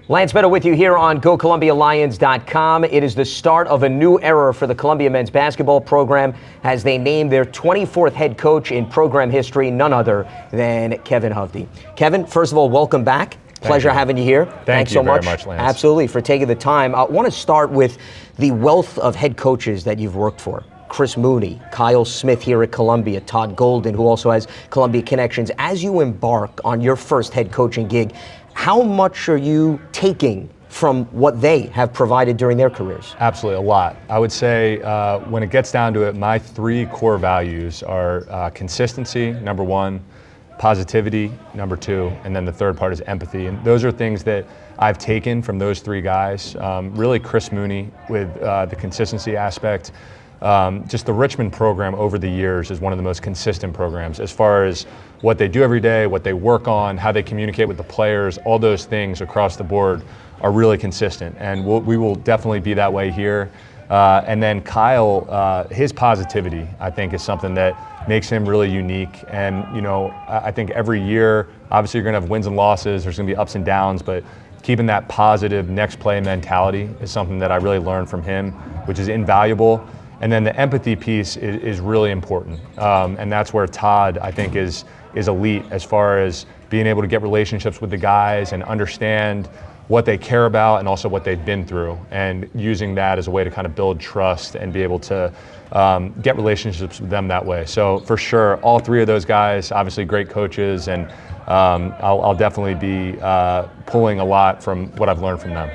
Lance Meadow with you here on GoColumbiaLions.com. It is the start of a new era for the Columbia men's basketball program as they name their 24th head coach in program history, none other than Kevin Hovde. Kevin, first of all, welcome back. Pleasure having you here. Thanks so much. Very much, Lance. Absolutely, for taking the time. I want to start with the wealth of head coaches that you've worked for. Chris Mooney, Kyle Smith here at Columbia, Todd Golden, who also has Columbia connections. As you embark on your first head coaching gig, how much are you taking from what they have provided during their careers? Absolutely, a lot. I would say when it gets down to it, my three core values are consistency, number one, positivity, number two, and then the third part is empathy. And those are things that I've taken from those three guys. Really Chris Mooney with the consistency aspect. Just the Richmond program over the years is one of the most consistent programs as far as what they do every day, what they work on, how they communicate with the players, all those things across the board are really consistent. And we will definitely be that way here. And then Kyle, his positivity, I think, is something that makes him really unique. And, you know, I think every year, obviously you're going to have wins and losses, there's going to be ups and downs, but keeping that positive next play mentality is something that I really learned from him, which is invaluable. And then the empathy piece is really important. And that's where Todd, I think, is elite as far as being able to get relationships with the guys and understand what they care about and also what they've been through, and using that as a way to kind of build trust and be able to get relationships with them that way. So for sure, all three of those guys, obviously great coaches, and I'll definitely be pulling a lot from what I've learned from them.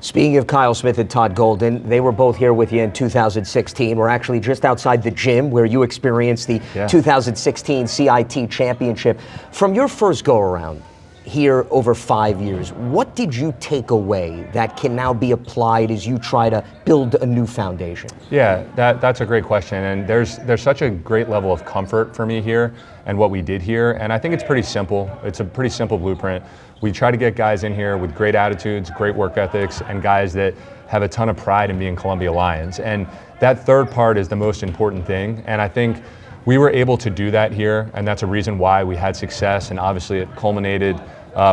Speaking of Kyle Smith and Todd Golden, they were both here with you in 2016. We're actually just outside the gym where you experienced the 2016 CIT championship. From your first go-around here over 5 years, what did you take away that can now be applied as you try to build a new foundation? Yeah, that's a great question. And there's such a great level of comfort for me here and what we did here. And I think it's pretty simple. It's a pretty simple blueprint. We try to get guys in here with great attitudes, great work ethics, and guys that have a ton of pride in being Columbia Lions. And that third part is the most important thing. And I think we were able to do that here, and that's a reason why we had success. And obviously it culminated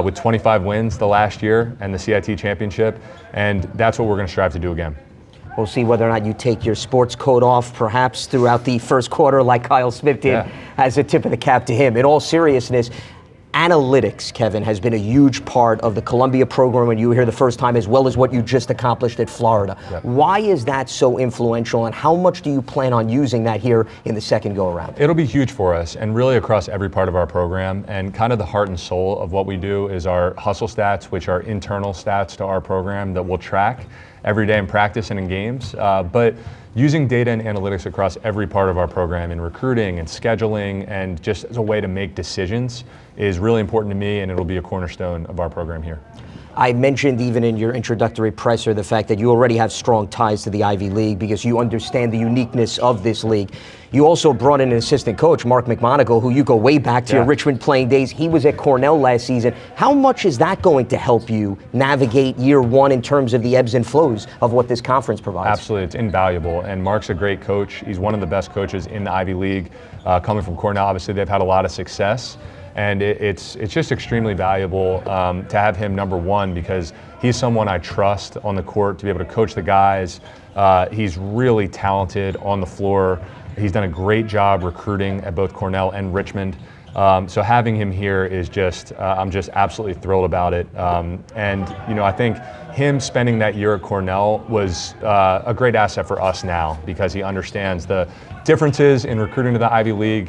with 25 wins the last year and the CIT championship. And that's what we're going to strive to do again. We'll see whether or not you take your sports coat off perhaps throughout the first quarter like Kyle Smith did, as a tip of the cap to him. In all seriousness, analytics, Kevin, has been a huge part of the Columbia program when you were here the first time, as well as what you just accomplished at Florida. Why is that so influential, and how much do you plan on using that here in the second go-around? It'll be huge for us, and really across every part of our program. And kind of the heart and soul of what we do is our hustle stats, which are internal stats to our program that we'll track every day in practice and in games. But using data and analytics across every part of our program in recruiting and scheduling and just as a way to make decisions is really important to me, and it'll be a cornerstone of our program here. I mentioned even in your introductory presser the fact that you already have strong ties to the Ivy League because you understand the uniqueness of this league. You also brought in an assistant coach, Mark McMonagle, who you go way back to your Richmond playing days. He was at Cornell last season. How much is that going to help you navigate year one in terms of the ebbs and flows of what this conference provides? Absolutely, it's invaluable. And Mark's a great coach. He's one of the best coaches in the Ivy League. Coming from Cornell, obviously they've had a lot of success. And it's just extremely valuable to have him, number one, because he's someone I trust on the court to be able to coach the guys. He's really talented on the floor. He's done a great job recruiting at both Cornell and Richmond. So having him here is just, I'm just absolutely thrilled about it. And, you know, I think him spending that year at Cornell was a great asset for us now because he understands the differences in recruiting to the Ivy League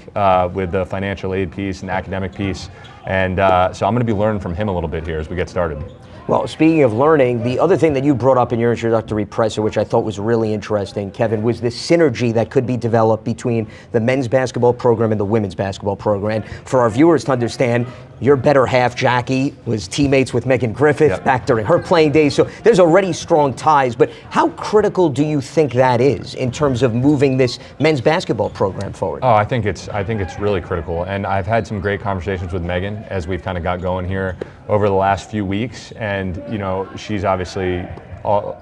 with the financial aid piece and the academic piece. And so I'm going to be learning from him a little bit here as we get started. Well, speaking of learning, the other thing that you brought up in your introductory presser, which I thought was really interesting, Kevin, was this synergy that could be developed between the men's basketball program and the women's basketball program. And for our viewers to understand, your better half, Jackie, was teammates with Megan Griffith back during her playing days. So there's already strong ties. But how critical do you think that is in terms of moving this men's basketball program forward? Oh, I think it's really critical. And I've had some great conversations with Megan as we've kind of got going here over the last few weeks. And, you know, she's obviously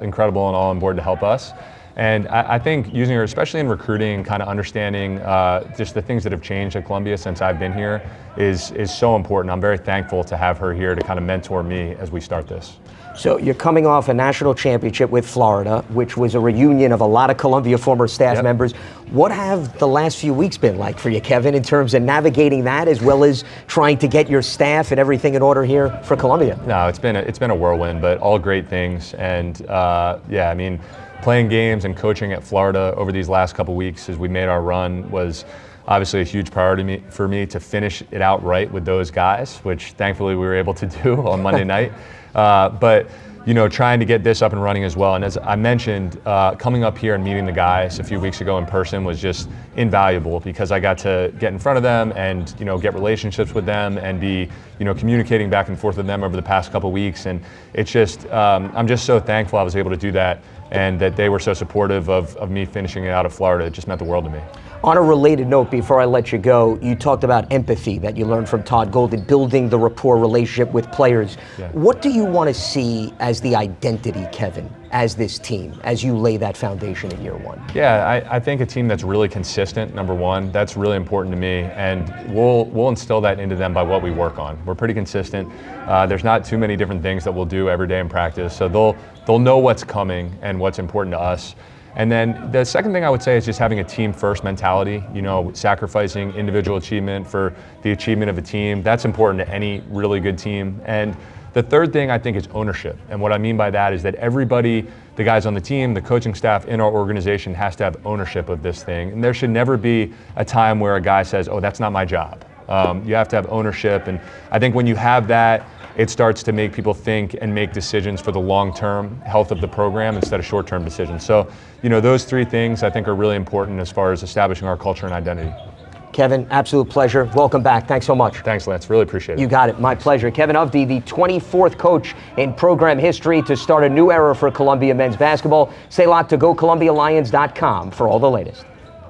incredible and all on board to help us. And I think using her, especially in recruiting, kind of understanding just the things that have changed at Columbia since I've been here is so important. I'm very thankful to have her here to kind of mentor me as we start this. So you're coming off a national championship with Florida, which was a reunion of a lot of Columbia former staff members. What have the last few weeks been like for you, Kevin, in terms of navigating that as well as trying to get your staff and everything in order here for Columbia? No, it's been a whirlwind, but all great things. And yeah, I mean, playing games and coaching at Florida over these last couple weeks as we made our run was obviously a huge priority for me to finish it out right with those guys, which thankfully we were able to do on Monday night. But trying to get this up and running as well. And as I mentioned, coming up here and meeting the guys a few weeks ago in person was just invaluable because I got to get in front of them and get relationships with them and be communicating back and forth with them over the past couple weeks. And it's just I'm just so thankful I was able to do that and that they were so supportive of me finishing it out of Florida. It just meant the world to me. On a related note, before I let you go, you talked about empathy that you learned from Todd Golden, building the rapport relationship with players. Yeah. What do you want to see as the identity, Kevin, as this team, as you lay that foundation in year one? Yeah, I think a team that's really consistent, number one, that's really important to me, and we'll instill that into them by what we work on. We're pretty consistent. There's not too many different things that we'll do every day in practice, so they'll know what's coming and what's important to us. And then the second thing I would say is just having a team-first mentality, sacrificing individual achievement for the achievement of a team. That's important to any really good team. And the third thing I think is ownership. And what I mean by that is that everybody, the guys on the team, the coaching staff in our organization has to have ownership of this thing. And there should never be a time where a guy says, oh, that's not my job. You have to have ownership. And I think when you have that, it starts to make people think and make decisions for the long-term health of the program instead of short-term decisions. So, those three things I think are really important as far as establishing our culture and identity. Kevin, absolute pleasure. Welcome back. Thanks so much. Thanks, Lance. Really appreciate it. You got it. My pleasure. Kevin Hovde, the 24th coach in program history to start a new era for Columbia men's basketball. Stay locked to GoColumbiaLions.com for all the latest.